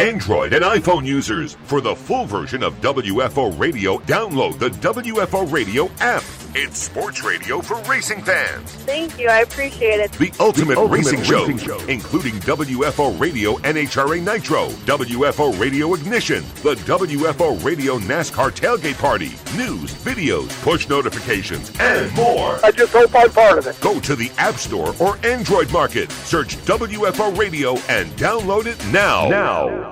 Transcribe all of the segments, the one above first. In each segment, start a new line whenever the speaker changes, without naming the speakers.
Android and iPhone users. For the full version of WFO Radio, download the WFO Radio app. It's sports radio for racing fans.
Thank you. I appreciate it.
The ultimate racing show, including WFO Radio NHRA Nitro, WFO Radio Ignition, the WFO Radio NASCAR Tailgate Party, news, videos, push notifications, and more.
I just hope I'm part of it.
Go to the App Store or Android Market, search WFO Radio, and download it now.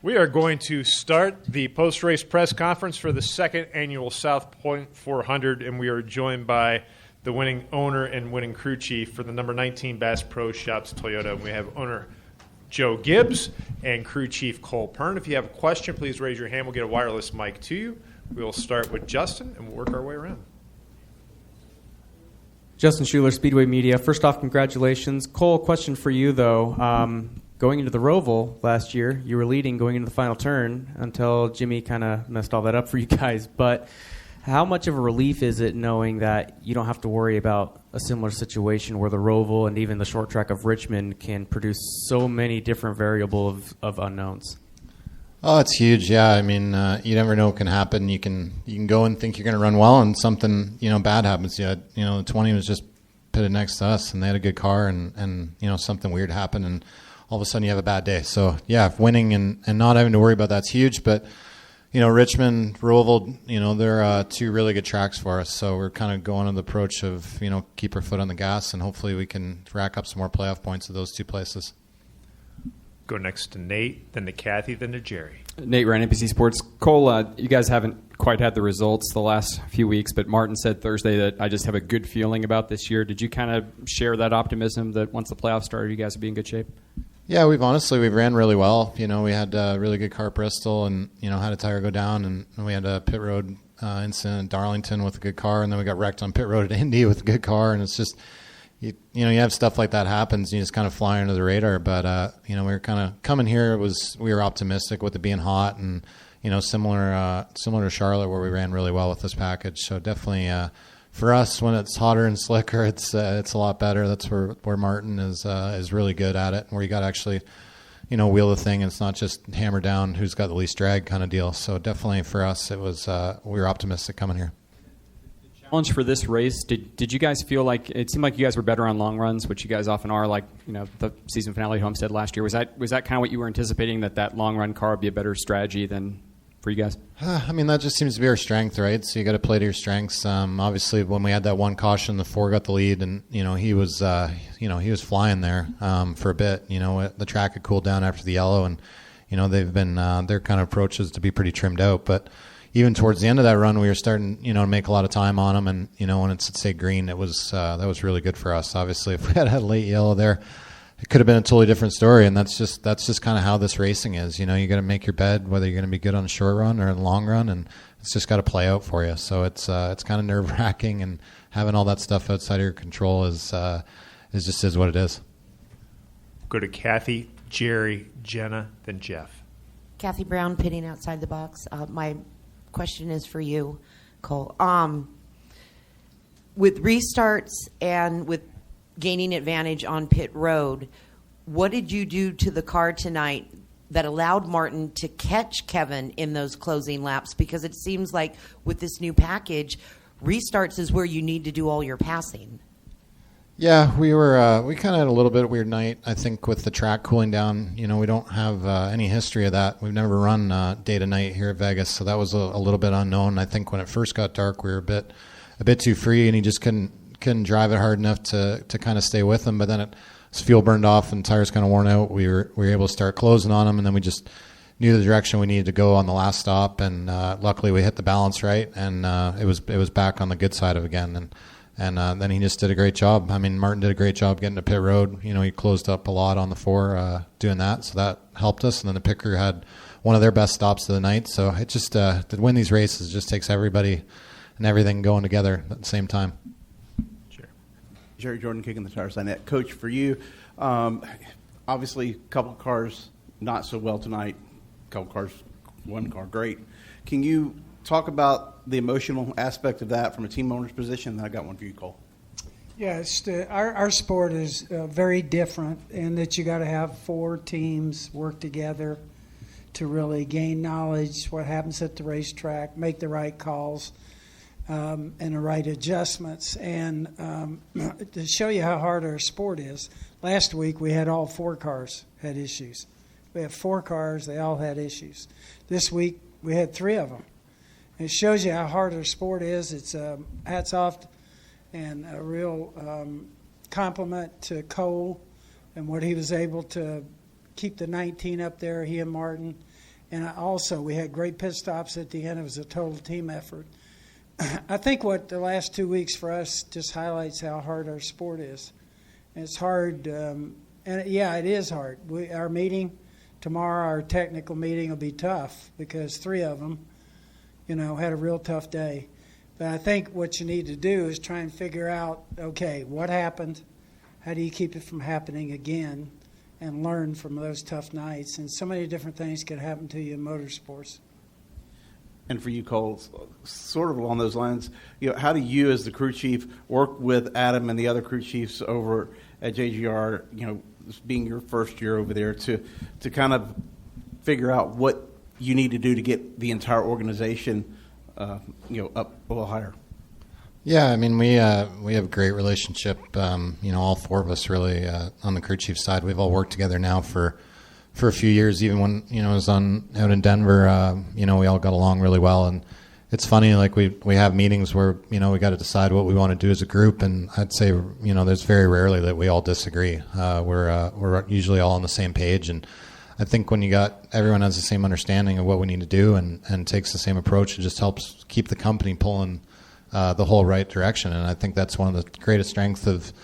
We are going to start the post-race press conference for the second annual South Point 400, and we are joined by the winning owner and winning crew chief for the number 19 Bass Pro Shops Toyota. We have owner Joe Gibbs and crew chief Cole Pearn. If you have a question, please raise your hand. We'll get a wireless mic to you. We will start with Justin, and we'll work our way around.
Justin Schuler, Speedway Media. First off, congratulations. Cole, question for you, though. Going into the Roval last year, you were leading going into the final turn until Jimmy kind of messed all that up for you guys. But how much of a relief is it knowing that you don't have to worry about a similar situation where the Roval and even the short track of Richmond can produce so many different variables of unknowns?
Oh, it's huge. Yeah, I mean, you never know what can happen. You can go and think you're going to run well, and something bad happens. The 20 was just pitted next to us, and they had a good car, and something weird happened, and all of a sudden you have a bad day. So, yeah, winning and not having to worry about that's huge. But, Richmond, Roval, they're two really good tracks for us. So we're kind of going on the approach of, keep our foot on the gas, and hopefully we can rack up some more playoff points at those two places.
Go next to Nate, then to Kathy, then to Jerry.
Nate Ryan, NBC Sports. Cole, you guys haven't quite had the results the last few weeks, but Martin said Thursday that I just have a good feeling about this year. Did you kind of share that optimism that once the playoffs started, you guys would be in good shape?
Yeah, we've ran really well. We had a really good car at Bristol, and had a tire go down, and we had a pit road incident in Darlington with a good car, and then we got wrecked on pit road at Indy with a good car, and it's just you have stuff like that happens, and you just kind of fly under the radar. But we were kind of coming here. We were optimistic with it being hot, and similar to Charlotte where we ran really well with this package. So definitely. For us, when it's hotter and slicker, it's a lot better. That's where Martin is really good at it, where you got to actually, wheel the thing, and it's not just hammer down who's got the least drag kind of deal. So definitely for us, it was we were optimistic coming here.
The challenge for this race, did you guys feel like it seemed like you guys were better on long runs, which you guys often are, like the season finale Homestead last year? Was that kind of what you were anticipating, that long run car would be a better strategy than for you guys?
I mean, that just seems to be our strength, right? So you got to play to your strengths. Obviously, when we had that one caution, the 4 got the lead, and he was flying there for a bit. The track had cooled down after the yellow, and they've been their kind of approaches to be pretty trimmed out. But even towards the end of that run, we were starting to make a lot of time on them, and when it's at say green, it was that was really good for us. Obviously, if we had a late yellow there, it could have been a totally different story, and that's just kind of how this racing is. You got to make your bed, whether you're going to be good on a short run or a long run, and it's just got to play out for you. So it's kind of nerve wracking, and having all that stuff outside of your control is what it is.
Go to Kathy, Jerry, Jenna, then Jeff.
Kathy Brown, pitting outside the box. My question is for you, Cole. With restarts and with gaining advantage on pit road, what did you do to the car tonight that allowed Martin to catch Kevin in those closing laps? Because it seems like with this new package, restarts is where you need to do all your passing.
Yeah, we kind of had a little bit of a weird night, I think, with the track cooling down. We don't have any history of that. We've never run day to night here at Vegas, so that was a little bit unknown. I think when it first got dark, we were a bit too free, and he just couldn't drive it hard enough to kind of stay with him. But then as fuel burned off and tires kind of worn out, we were able to start closing on him, and then we just knew the direction we needed to go on the last stop, and luckily we hit the balance right, and it was back on the good side of it again, and then he just did a great job. I mean, Martin did a great job getting to pit road. He closed up a lot on the 4 doing that, so that helped us. And then the pit crew had one of their best stops of the night. So it just to win these races just takes everybody and everything going together at the same time.
Jerry Jordan, kicking the tires on that. Coach, for you, obviously a couple cars not so well tonight, a couple cars, one car great. Can you talk about the emotional aspect of that from a team owner's position? I got one for you, Cole.
Yeah, our sport is very different in that you got to have 4 teams work together to really gain knowledge, what happens at the racetrack, make the right calls, and the right adjustments. And to show you how hard our sport is, last week we had all 4 cars had issues. We have 4 cars, they all had issues. This week we had 3 of them. And it shows you how hard our sport is. It's hats off and a real compliment to Cole and what he was able to keep the 19 up there, he and Martin. And also, we had great pit stops at the end. It was a total team effort. I think what the last 2 weeks for us just highlights how hard our sport is. And it's hard, and yeah, it is hard. Our meeting tomorrow, our technical meeting will be tough because 3 of them, had a real tough day. But I think what you need to do is try and figure out, okay, what happened? How do you keep it from happening again? And learn from those tough nights. And so many different things can happen to you in motorsports.
And for you, Cole, sort of along those lines, how do you as the crew chief work with Adam and the other crew chiefs over at JGR, this being your first year over there, to kind of figure out what you need to do to get the entire organization up a little higher?
Yeah, I mean, we have a great relationship. All 4 of us really on the crew chief side. We've all worked together now for a few years. Even when I was out in Denver, we all got along really well. And it's funny, like we have meetings where we got to decide what we want to do as a group. And I'd say there's very rarely that we all disagree. We're usually all on the same page. And I think when everyone has the same understanding of what we need to do and takes the same approach, it just helps keep the company pulling the whole right direction. And I think that's one of the greatest strengths of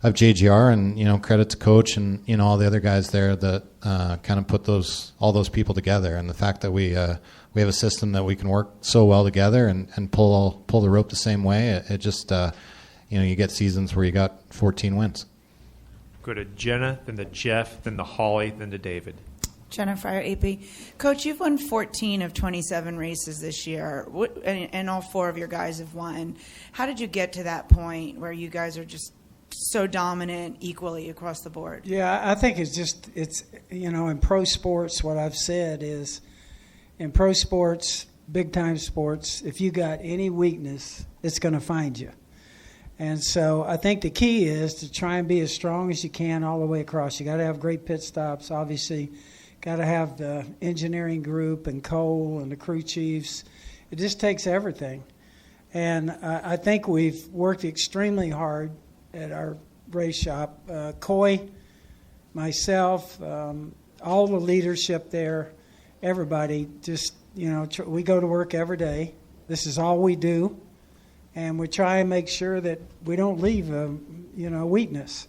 JGR, and credit to Coach and all the other guys there that kind of put all those people together, and the fact that we have a system that we can work so well together and pull the rope the same way. It just you get seasons where you got 14 wins.
Go to Jenna, then to Jeff, then to Holly, then to David.
Jennifer, AP. Coach, you've won 14 of 27 races this year, and all 4 of your guys have won. How did you get to that point where you guys are just so dominant equally across the board?
Yeah, I think it's in pro sports, what I've said is, in pro sports, big-time sports, if you got any weakness, it's going to find you. And so I think the key is to try and be as strong as you can all the way across. You got to have great pit stops, obviously. Got to have the engineering group and Cole and the crew chiefs. It just takes everything. And I think we've worked extremely hard at our race shop. Coy, myself, all the leadership there, everybody just, we go to work every day. This is all we do. And we try and make sure that we don't leave a weakness.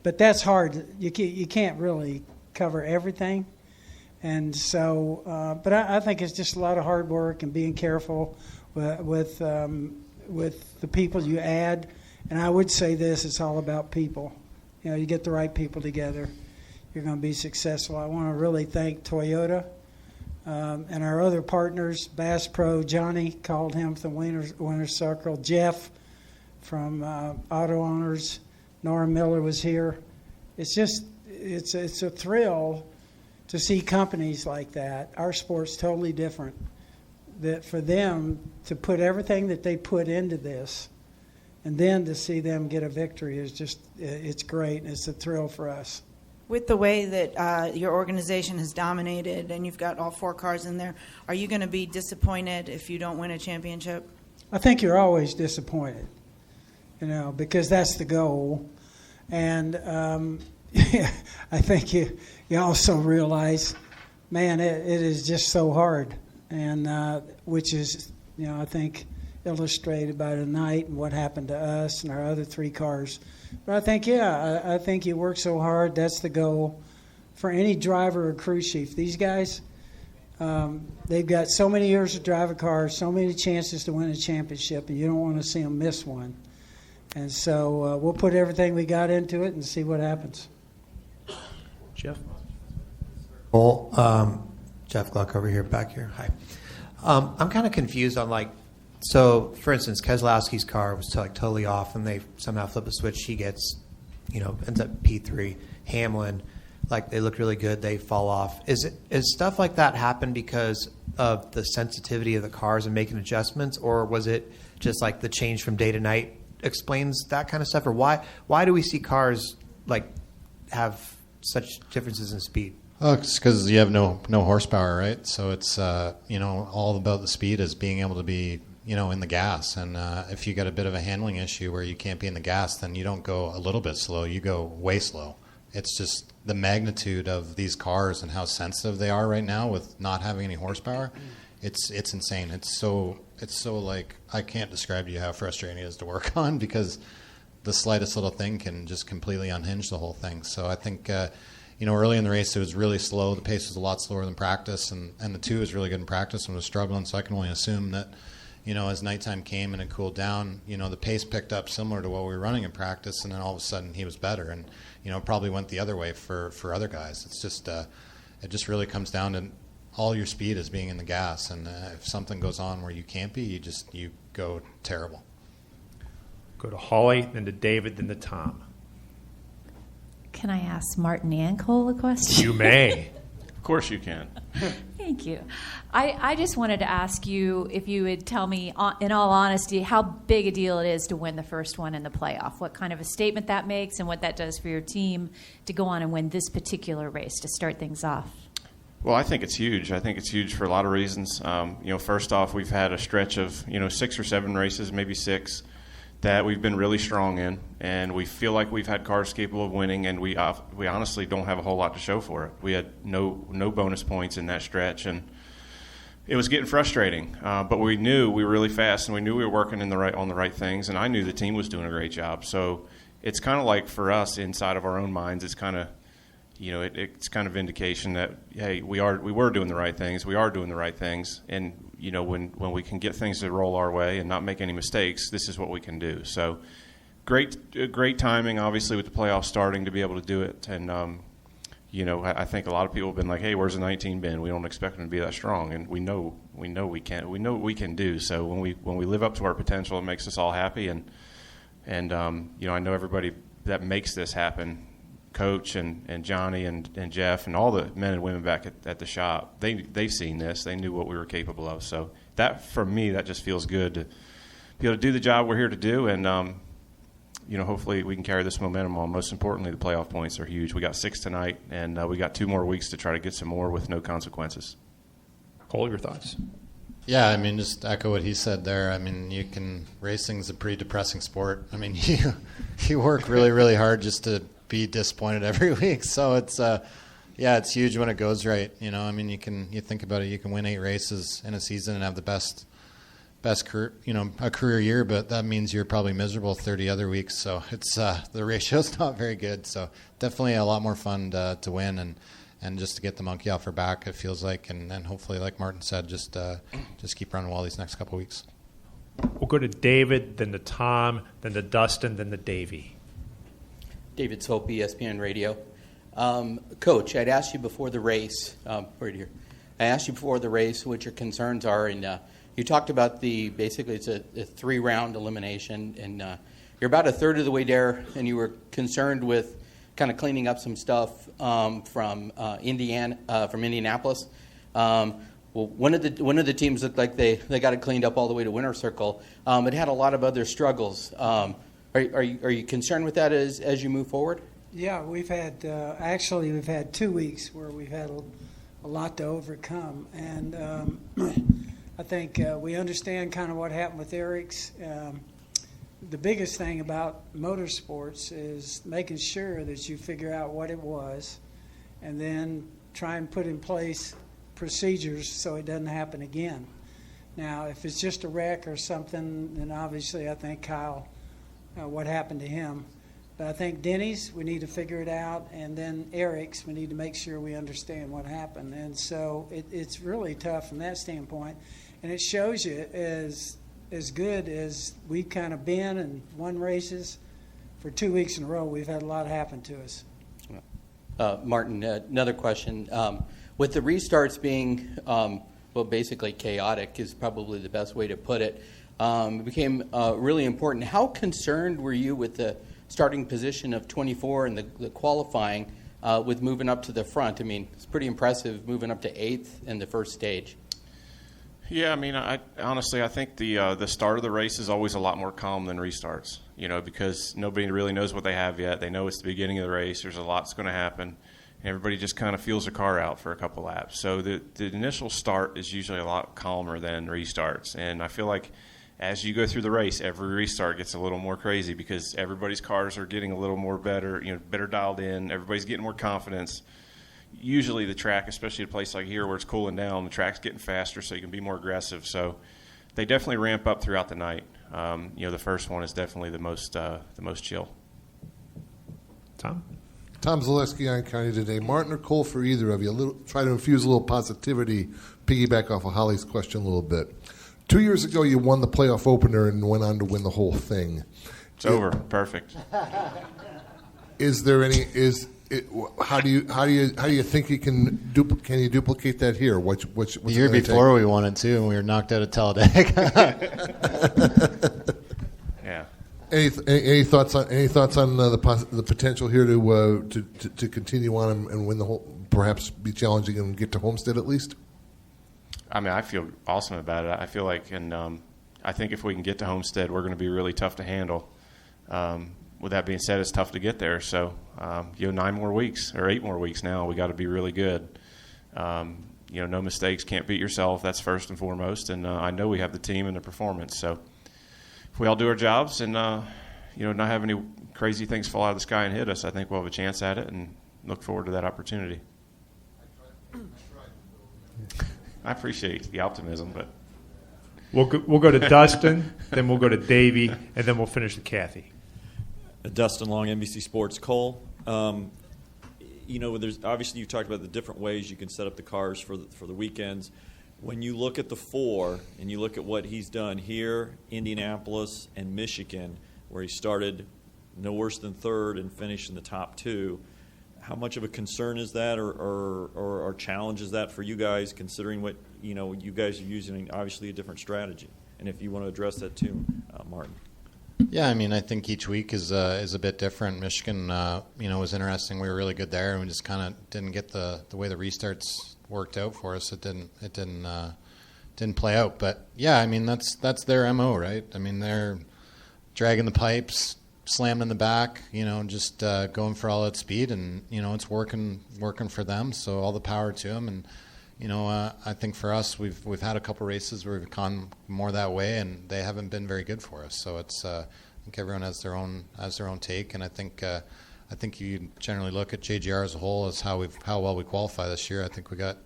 But that's hard. You can't really cover everything. And so, but I think it's just a lot of hard work and being careful with the people you add. And I would say this, it's all about people. You get the right people together, you're going to be successful. I want to really thank Toyota and our other partners, Bass Pro, Johnny called him from the Winner's Circle, Jeff from Auto Owners, Nora Miller was here. It's a thrill to see companies like that. Our sport's totally different. That for them to put everything that they put into this, and then to see them get a victory is just, it's great. It's a thrill for us.
With the way that your organization has dominated and you've got all 4 cars in there, are you going to be disappointed if you don't win a championship?
I think you're always disappointed, because that's the goal. And I think you also realize, man, it is just so hard, and which is, I think, illustrated by tonight and what happened to us and our other 3 cars. But I think, I think you work so hard. That's the goal for any driver or crew chief. These guys, they've got so many years to drive a car, so many chances to win a championship, and you don't want to see them miss one. And so we'll put everything we got into it and see what happens.
Jeff?
Well, Jeff Gluck over here, back here. Hi. I'm kind of confused on, So, for instance, Keselowski's car was totally off, and they somehow flip a switch. He gets, ends up P3. Hamlin, they look really good. They fall off. Is stuff like that happen because of the sensitivity of the cars and making adjustments, or was it just the change from day to night explains that kind of stuff? Or why do we see cars have such differences in speed?
Oh, it's because you have no horsepower, right? So it's all about the speed is being able to be in the gas. And if you got a bit of a handling issue where you can't be in the gas, then you don't go a little bit slow, you go way slow. It's just the magnitude of these cars and how sensitive they are right now with not having any horsepower. It's insane. It's so I can't describe to you how frustrating it is to work on, because the slightest little thing can just completely unhinge the whole thing. So I think early in the race it was really slow. The pace was a lot slower than practice, and the 2 was really good in practice and was struggling. So I can only assume that as nighttime came and it cooled down, the pace picked up similar to what we were running in practice, and then all of a sudden he was better, and it probably went the other way for other guys. It's just it just really comes down to all your speed is being in the gas, and if something goes on where you can't be, you go terrible.
Go to Holly, then to David, then to Tom.
Can I ask Martin and Cole a question?
You may.
Of course you can.
Thank you. I just wanted to ask you if you would tell me, in all honesty, how big a deal it is to win the first one in the playoff. What kind of a statement that makes and what that does for your team to go on and win this particular race to start things off.
Well, I think it's huge. I think it's huge for a lot of reasons. First off, we've had a stretch of 6 or 7 races, maybe 6, that we've been really strong in, and we feel like we've had cars capable of winning, and we honestly don't have a whole lot to show for it. We had no bonus points in that stretch, and it was getting frustrating. But we knew we were really fast, and we knew we were working on the right things, and I knew the team was doing a great job. So it's kind of like for us inside of our own minds, it's kind of it's kind of indication that, hey, we were doing the right things. We are doing the right things. And, when we can get things to roll our way and not make any mistakes, this is what we can do. So great timing, obviously, with the playoffs starting to be able to do it. And, I think a lot of people have been like, hey, where's the 19 been? We don't expect them to be that strong. And we know we can. We know what we can do. So when we live up to our potential, it makes us all happy. And I know everybody that makes this happen, Coach and Johnny and Jeff and all the men and women back at the shop, they've seen this. They knew what we were capable of. So that, for me, that just feels good to be able to do the job we're here to do. And, hopefully we can carry this momentum on. Most importantly, the playoff points are huge. We got 6 tonight, and we got 2 more weeks to try to get some more with no consequences.
Cole, your thoughts?
Yeah, just echo what he said there. Racing's a pretty depressing sport. You work really, really hard just to be disappointed every week. So it's it's huge when it goes right. You think about it, you can win 8 races in a season and have the best career, a career year, but that means you're probably miserable 30 other weeks. So it's the ratio's not very good. So definitely a lot more fun to win and just to get the monkey off her back, it feels like, and hopefully, like Martin said, just keep running well these next couple of weeks.
We'll go to David, then to Tom, then to Dustin, then to Davey.
David Soap, ESPN Radio. Coach, I'd asked you before the race, right here. I asked you before the race what your concerns are, and you talked about basically it's a 3-round elimination, and you're about a third of the way there, and you were concerned with kind of cleaning up some stuff from Indianapolis. Well, one of the teams looked like they got it cleaned up all the way to winner's circle. It had a lot of other struggles. Are you concerned with that as you move forward?
Yeah, we've had 2 weeks where we've had a lot to overcome, and I think we understand kind of what happened with Eric's. The biggest thing about motorsports is making sure that you figure out what it was, and then try and put in place procedures so it doesn't happen again. Now, if it's just a wreck or something, then obviously I think Kyle. What happened to him. But I think Denny's, we need to figure it out, and then Eric's, we need to make sure we understand what happened. And so it's really tough from that standpoint. And it shows you as good as we've kind of been and won races for 2 weeks in a row, we've had a lot happen to us.
Martin, another question. With the restarts being, basically chaotic is probably the best way to put it. It became really important. How concerned were you with the starting position of 24 and the qualifying with moving up to the front? I mean, it's pretty impressive moving up to 8th in the first stage.
Yeah, I mean, I honestly think the start of the race is always a lot more calm than restarts, because nobody really knows what they have yet. They know it's the beginning of the race. There's a lot that's going to happen. Everybody just kind of feels the car out for a couple laps. So the initial start is usually a lot calmer than restarts. And I feel like as you go through the race, every restart gets a little more crazy because everybody's cars are getting a little more better, better dialed in. Everybody's getting more confidence. Usually the track, especially at a place like here where it's cooling down, the track's getting faster so you can be more aggressive. So they definitely ramp up throughout the night. The first one is definitely the most chill.
Tom Zaleski on County Today. Martin or Cole for either of you? Try to infuse a little positivity, piggyback off of Holly's question a little bit. 2 years ago, you won the playoff opener and went on to win the whole thing.
It's over. Perfect.
Is there any? How do you think you can duplicate that here? What's
the year before we won it too, and we were knocked out of Talladega.
Yeah.
Any thoughts on the potential here to continue on and win the whole, perhaps be challenging and get to Homestead at least?
I mean, I feel awesome about it. I feel like, and I think if we can get to Homestead, we're going to be really tough to handle. With that being said, it's tough to get there. So, 9 more weeks or 8 more weeks now, we got to be really good. No mistakes, can't beat yourself. That's first and foremost. And I know we have the team and the performance. So, if we all do our jobs and not have any crazy things fall out of the sky and hit us, I think we'll have a chance at it and look forward to that opportunity. I appreciate the optimism, but
we'll go to Dustin, then we'll go to Davey, and then we'll finish with Kathy.
Dustin Long, NBC Sports. Cole, there's obviously you talked about the different ways you can set up the cars for the weekends. When you look at the 4 and you look at what he's done here, Indianapolis and Michigan, where he started no worse than 3rd and finished in the top 2, how much of a concern is that, or challenge is that for you guys, considering what you guys are using, obviously a different strategy? And if you want to address that too, Martin.
Yeah, I mean, I think each week is a bit different. Michigan, was interesting. We were really good there, and we just kind of didn't get the way the restarts worked out for us. It didn't play out. But yeah, I mean, that's their MO, right? I mean, they're dragging the pipes, slammed in the back, just going for all that speed, and it's working for them. So all the power to them. And I think for us, we've had a couple races where we've gone more that way, and they haven't been very good for us. So it's I think everyone has their own take, and I think you generally look at JGR as a whole as how well we qualify this year. I think we got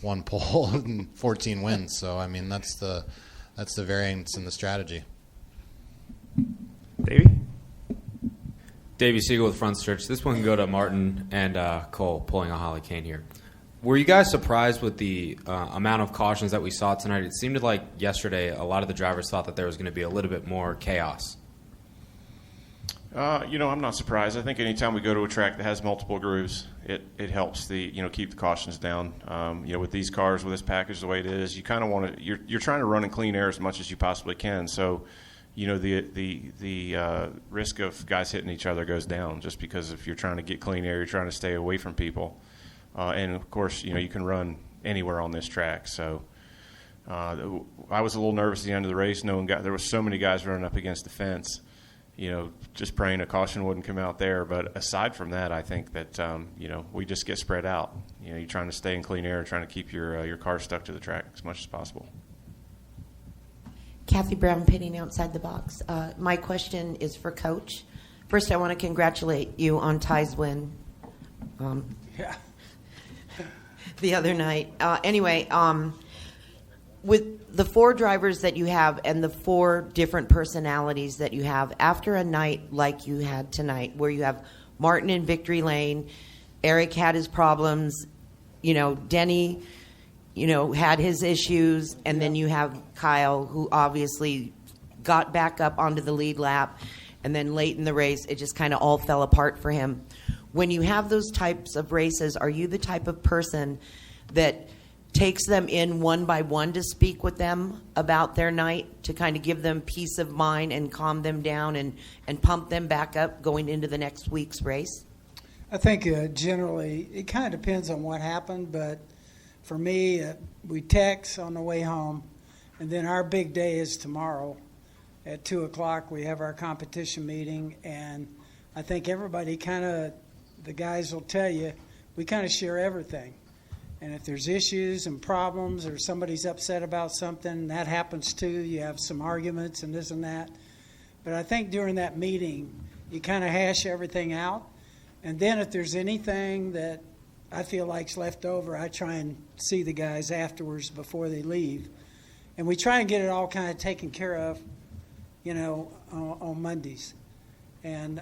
1 pole and 14 wins. So I mean that's the variance in the strategy.
Davey Siegel with Front Stretch. This one can go to Martin and Cole, pulling a Holly Kane here. Were you guys surprised with the amount of cautions that we saw tonight? It seemed like yesterday a lot of the drivers thought that there was going to be a little bit more chaos.
I'm not surprised. I think anytime we go to a track that has multiple grooves, it helps keep the cautions down. With these cars, with this package the way it is, you kind of want to you're trying to run in clean air as much as you possibly can. So, the risk of guys hitting each other goes down just because if you're trying to get clean air, you're trying to stay away from people. And of course, you can run anywhere on this track. So I was a little nervous at the end of the race, knowing there was so many guys running up against the fence. Just praying a caution wouldn't come out there. But aside from that, I think that we just get spread out. You're trying to stay in clean air, trying to keep your car stuck to the track as much as possible.
Kathy Brown, pitting outside the box. My question is for Coach. First, I want to congratulate you on Ty's win. The other night. With the 4 drivers that you have and the 4 different personalities that you have, after a night like you had tonight, where you have Martin in victory lane, Eric had his problems, Denny, had his issues, and then you have Kyle, who obviously got back up onto the lead lap, and then late in the race, it just kind of all fell apart for him. When you have those types of races, are you the type of person that takes them in one by one to speak with them about their night, to kind of give them peace of mind and calm them down and pump them back up going into the next week's race?
I think generally it kind of depends on what happened, but for me, we text on the way home, and then our big day is tomorrow at 2 o'clock. We have our competition meeting, and I think everybody the guys will tell you, we kind of share everything. And if there's issues and problems or somebody's upset about something, that happens too. You have some arguments and this and that. But I think during that meeting, you kind of hash everything out. And then if there's anything that I feel like's left over, I try and see the guys afterwards before they leave. And we try and get it all kind of taken care of, on Mondays. And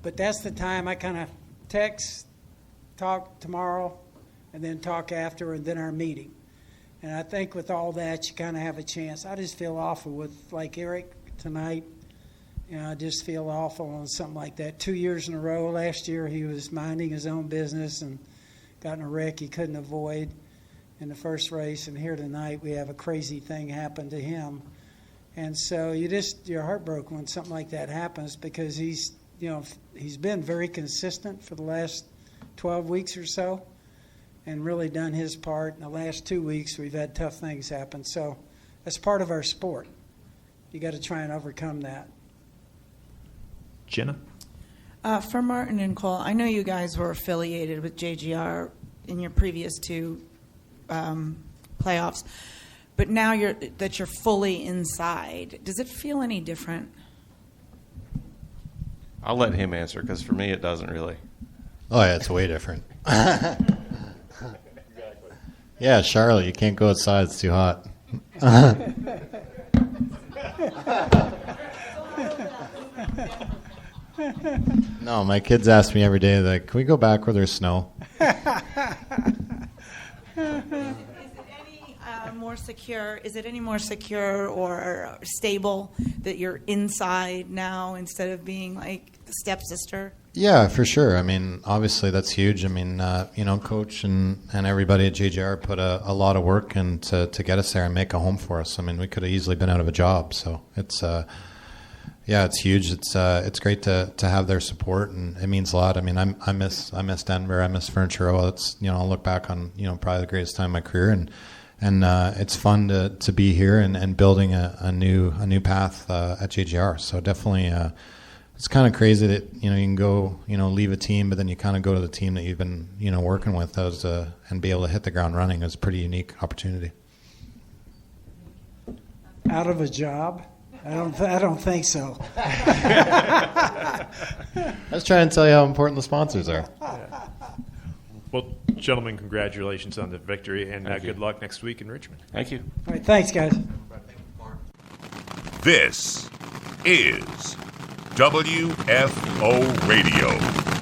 but that's the time I kind of text, talk tomorrow, and then talk after, and then our meeting. And I think with all that, you kind of have a chance. I just feel awful with, like Eric tonight. I just feel awful on something like that. 2 years in a row. Last year, he was minding his own business and got in a wreck he couldn't avoid in the first race. And here tonight, we have a crazy thing happen to him. And so you're heartbroken when something like that happens, because he's been very consistent for the last 12 weeks or so and really done his part. In the last 2 weeks, we've had tough things happen. So that's part of our sport. You got to try and overcome that.
Jenna?
For Martin and Cole, I know you guys were affiliated with JGR in your previous two playoffs, but now that you're fully inside, does it feel any different?
I'll let him answer, because for me it doesn't really.
Oh, yeah, it's way different. Yeah, Charlotte, you can't go outside. It's too hot. No, my kids ask me every day, like, can we go back where there's snow?
Is it any more secure or stable that you're inside now instead of being like the stepsister?
Yeah, for sure. I mean, obviously that's huge. I mean, Coach and everybody at JJR put a lot of work in to get us there and make a home for us. I mean, we could have easily been out of a job. So it's it's huge. It's great to have their support, and it means a lot. I mean, I miss Denver. I miss Furniture Row. It's I'll look back on probably the greatest time of my career, and it's fun to be here and building a new path at JGR. So definitely, it's kind of crazy that you can go leave a team, but then you kind of go to the team that you've been working with and be able to hit the ground running. Is a pretty unique opportunity.
Out of a job? I don't think so.
I was trying to tell you how important the sponsors are.
Well, gentlemen, congratulations on the victory, and good luck next week in Richmond.
Thank you.
All right, thanks, guys.
This is WFO Radio.